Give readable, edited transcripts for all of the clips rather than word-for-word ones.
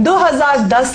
2010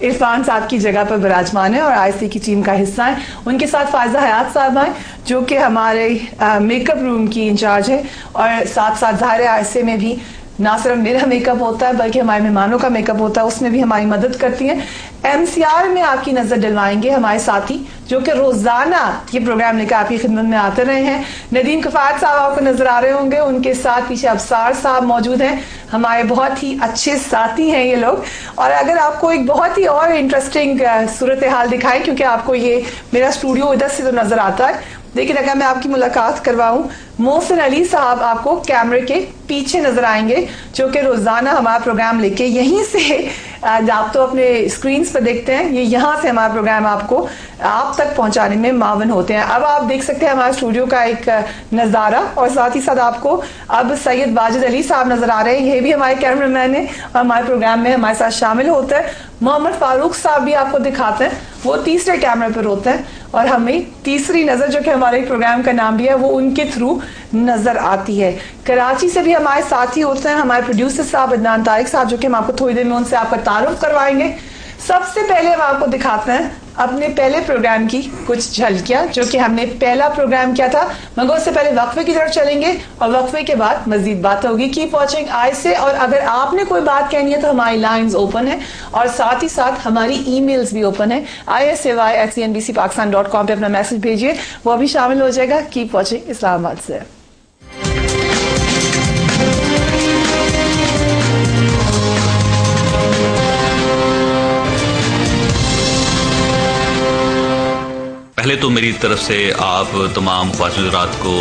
عرفان صاحب کی جگہ پر براجمان ہے اور IC کی ٹیم کا حصہ ہیں. ان کے ساتھ فائزہ حیات صاحب ہیں جو کہ ہمارے میک اپ روم کی انچارج ہے, اور ساتھ ساتھ ظاہر IC میں بھی نہ صرف میرا میک اپ ہوتا ہے بلکہ ہمارے مہمانوں کا میک اپ ہوتا ہے, اس میں بھی ہماری مدد کرتی ہیں. MCR میں آپ کی نظر ڈلوائیں گے ہمارے ساتھی جو کہ روزانہ یہ پروگرام لے کر آپ کی خدمت میں آتے رہے ہیں. ندیم کفایت صاحب آپ کو نظر آ رہے ہوں گے, ان کے ساتھ پیچھے ابصار صاحب موجود ہیں, ہمارے بہت ہی اچھے ساتھی ہیں یہ لوگ. اور اگر آپ کو ایک بہت ہی اور انٹرسٹنگ صورتحال دکھائیں, کیونکہ آپ کو یہ میرا اسٹوڈیو ادھر سے تو نظر آتا ہے, لیکن اگر میں آپ کی ملاقات کرواؤں, محسن علی صاحب آپ کو کیمرے کے پیچھے نظر آئیں گے جو کہ روزانہ ہمارا پروگرام لے کے یہیں سے, آپ تو اپنے اسکرینز پہ دیکھتے ہیں, یہ یہاں سے ہمارا پروگرام آپ تک پہنچانے میں معاون ہوتے ہیں. اب آپ دیکھ سکتے ہیں ہمارے اسٹوڈیو کا ایک نظارہ, اور ساتھ ہی ساتھ آپ کو اب سید واجد علی صاحب نظر آ رہے ہیں, یہ بھی ہمارے کیمرہ مین ہیں اور ہمارے پروگرام میں ہمارے ساتھ شامل ہوتے ہیں. محمد فاروق صاحب بھی آپ کو دکھاتے ہیں, وہ تیسرے کیمرے پر ہوتے ہیں, اور ہمیں تیسری نظر جو کہ ہمارے پروگرام کا نام بھی ہے وہ ان کے تھرو نظر آتی ہے. کراچی سے بھی ہمارے ساتھی ہوتے ہیں ہمارے پروڈیوسر صاحب عدنان طارق صاحب, جو کہ ہم آپ کو تھوڑی دیر میں ان سے آپ کا تعارف کروائیں گے. سب سے پہلے ہم آپ کو دکھاتے ہیں اپنے پہلے پروگرام کی کچھ جھلکیاں جو کہ ہم نے پہلا پروگرام کیا تھا, مگر اس سے پہلے وقفے کی طرف چلیں گے اور وقفے کے بعد مزید بات ہوگی. کیپ واچنگ آئی سے, اور اگر آپ نے کوئی بات کہنی ہے تو ہماری لائنز اوپن ہیں اور ساتھ ہی ساتھ ہماری ای میلز بھی اوپن ہیں. isay@cnbcpakistan.com پہ اپنا میسج بھیجیے, وہ بھی شامل ہو جائے گا. کیپ واچنگ اسلام آباد سے. پہلے تو میری طرف سے آپ تمام خواتین حضرات کو,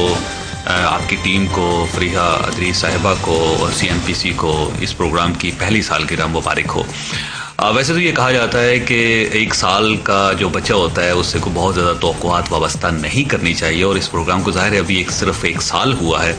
آپ کی ٹیم کو, فریحہ ادریس صاحبہ کو اور CNBC کو اس پروگرام کی پہلی سالگرہ مبارک ہو. ویسے تو یہ کہا جاتا ہے کہ ایک سال کا جو بچہ ہوتا ہے اس سے کو بہت زیادہ توقعات وابستہ نہیں کرنی چاہیے, اور اس پروگرام کو ظاہر ہے ابھی صرف ایک سال ہوا ہے,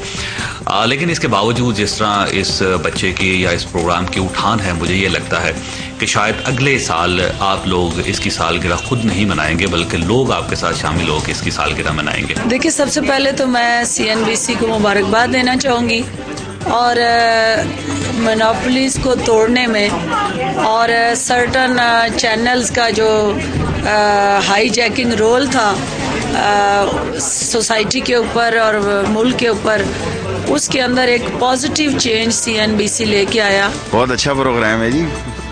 لیکن اس کے باوجود جس طرح اس بچے کی یا اس پروگرام کی اٹھان ہے, مجھے یہ لگتا ہے کہ شاید اگلے سال آپ لوگ اس کی سالگرہ خود نہیں منائیں گے بلکہ لوگ آپ کے ساتھ شامل ہو کے اس کی سالگرہ منائیں گے. دیکھیے, سب سے پہلے تو میں CNBC کو مبارکباد دینا چاہوں گی, اور مونوپولیز کو توڑنے میں اور سرٹن چینلز کا جو ہائی جیکنگ رول تھا سوسائٹی کے اوپر اور ملک کے اوپر, اس کے اندر ایک پازیٹیو چینج CNBC لے کے آیا. بہت اچھا پروگرام ہے جی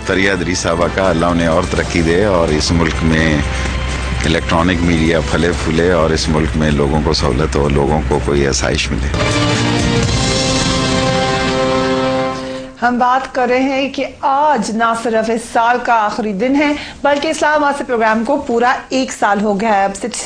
فریحہ ادریس صاحبہ کا, اللہ انہیں اور ترقی دے اور اس ملک میں الیکٹرانک میڈیا پھلے پھولے اور اس ملک میں لوگوں کو سہولت ہو, لوگوں کو کوئی آسائش ملے. ہم بات کر رہے ہیں کہ آج نہ صرف اس سال کا آخری دن ہے بلکہ اسلام آباد سے پروگرام کو پورا ایک سال ہو گیا ہے.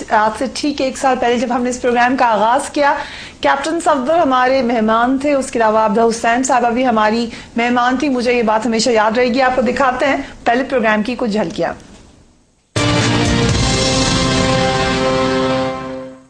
آج سے ٹھیک ایک سال پہلے جب ہم نے اس پروگرام کا آغاز کیا, کیپٹن صفدر ہمارے مہمان تھے, اس کے علاوہ عبدہ حسین صاحبہ بھی ہماری مہمان تھی. مجھے یہ بات ہمیشہ یاد رہے گی. آپ کو دکھاتے ہیں پہلے پروگرام کی کچھ جھلکیاں.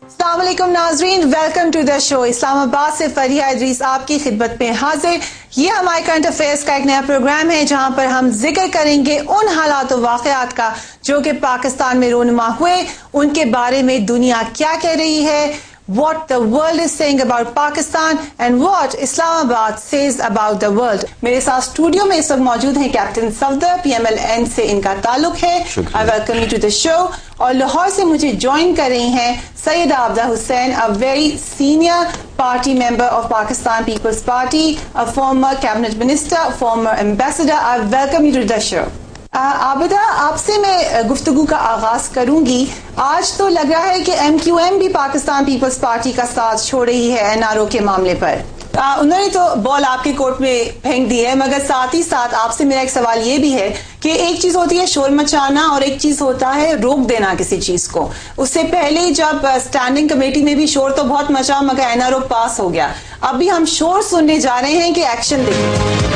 السلام علیکم ناظرین, ویلکم ٹو دا شو. اسلام آباد سے فریحہ ادریس آپ کی خدمت میں حاضر. یہ ہمارے کرنٹ افیئرس کا ایک نیا پروگرام ہے جہاں پر ہم ذکر کریں گے ان حالات و واقعات کا جو کہ پاکستان میں رونما ہوئے, ان کے بارے میں دنیا کیا کہہ رہی ہے, what the world is saying about Pakistan and what Islamabad says about the world. میرے ساتھ اسٹوڈیو میں اس وقت موجود ہیں کیپٹن صفدر, PMLN سے ان کا تعلق ہے. I welcome you to the show. اور لاہور سے مجھے جوائن کر رہی ہیں سیدہ عبدہ حسین, a very senior party member of Pakistan People's Party, a former cabinet minister, a former ambassador. I welcome you to the show. Abida, آپ سے میں گفتگو کا آغاز کروں گی. آج تو لگ رہا ہے کہ MQM بھی پاکستان پیپلز پارٹی کا ساتھ چھوڑ رہی ہے NRO کے معاملے پر. انہوں نے تو بال آپ کے کورٹ میں پھینک دی ہے, مگر ساتھ ہی ساتھ آپ سے میرا ایک سوال یہ بھی ہے کہ ایک چیز ہوتی ہے شور مچانا اور ایک چیز ہوتا ہے روک دینا کسی چیز کو. اس سے پہلے جب اسٹینڈنگ کمیٹی میں بھی شور تو بہت مچا مگر NRO پاس ہو گیا. اب بھی ہم شور سننے جا رہے ہیں کہ ایکشن دیکھیں.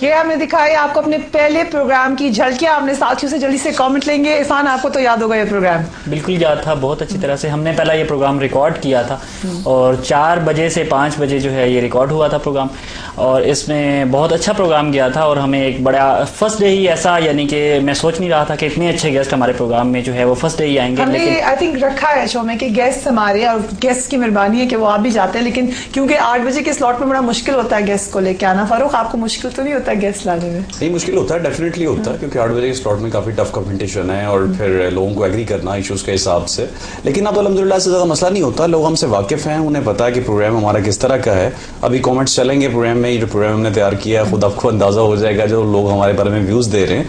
یہ ہم نے دکھایا آپ کو اپنے پہلے پروگرام کی جھلکیاں. آپ نے ساتھیوں سے جلدی سے کامنٹ لیں گے. عرفان, آپ کو تو یاد ہوگا یہ پروگرام؟ بالکل یاد تھا, بہت اچھی طرح سے. ہم نے پہلا یہ پروگرام ریکارڈ کیا تھا اور 4 بجے سے 5 بجے جو ہے یہ ریکارڈ ہوا تھا پروگرام, اور اس میں بہت اچھا پروگرام گیا تھا. اور ہمیں ایک بڑا فرسٹ ڈے ہی ایسا, یعنی کہ میں سوچ نہیں رہا تھا کہ اتنے اچھے گیسٹ ہمارے پروگرام میں جو ہے وہ فرسٹ ڈے ہی آئیں گے. ہم نے آئی تھنک رکھا ہے شو میں کہ گیسٹ ہمارے, اور گیسٹ کی مہربانی ہے کہ وہ آپ بھی جاتے ہیں, لیکن کیونکہ 8 بجے کے سلاٹ میں بڑا مشکل ہوتا ہے گیسٹ کو لے کے آنا. فاروق, آپ کو مشکل تو نہیں ہوتا ہے گیسٹ لانے میں؟ نہیں مشکل ہوتا ہے, ڈیفینیٹلی ہوتا ہے, کیونکہ 8 بجے کے سلاٹ میں کافی ٹف کمپٹیشن ہے اور پھر لوگوں کو ایگری کرنا ایشوز کے حساب سے. لیکن اب الحمدللہ سے زیادہ مسئلہ نہیں ہوتا, لوگ ہم سے واقف ہیں, انہیں پتا ہے کہ پروگرام ہمارا کس طرح کا ہے. ابھی کامنٹس چلیں گے پروگرام میں, جو پروگرام ہم نے تیار کیا ہے خود آپ کو اندازہ ہو جائے گا, جو لوگ ہمارے بارے میں ویوز دے رہے ہیں.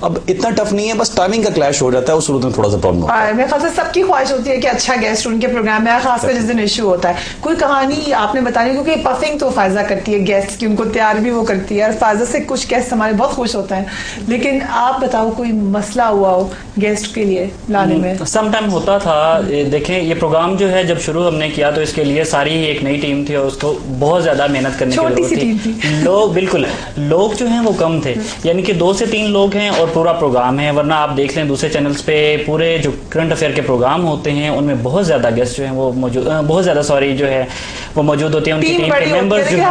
اب اتنا ٹف نہیں ہے, بس ٹائمنگ کا کلیش ہو جاتا ہے, اس صورت میں تھوڑا سا پرابلم ہوتا ہے. میرے خیال سے سب کی خواہش ہوتی ہے کہ اچھا گیسٹ ان کے پروگرام میں, خاص کر جس دن ایشو ہوتا ہے. کوئی کہانی آپ نے بتانی, کیونکہ پفنگ تو فائزہ کرتی ہے گیسٹ کی, ان کو تیار بھی وہ کرتی ہے, اور فائزہ سے کچھ گیسٹ ہمارے بہت خوش ہوتے ہیں. لیکن آپ بتاؤ کوئی مسئلہ ہوا ہو گیسٹ کے لیے لانے میں؟ سم ٹائم ہوتا تھا. دیکھیں یہ پروگرام جو ہے جب شروع ہم نے کیا تو اس کے لیے ساری ایک نئی ٹیم تھی اور اس کو بہت زیادہ محنت کرنے کی ضرورت تھی. لوگ بالکل لوگ جو ہیں وہ کم تھے, یعنی کہ 2 سے 3 لوگ ہیں اور پورا پروگرام ہے. ورنہ آپ دیکھ لیں دوسرے چینلز پہ پورے جو کرنٹ افیئر کے پروگرام ہوتے ہیں ان میں بہت زیادہ گیسٹ جو ہیں وہ موجود, بہت زیادہ جو ہے وہ موجود ہوتے ہیں, ان کی ٹیم کے ممبرز جو ہیں.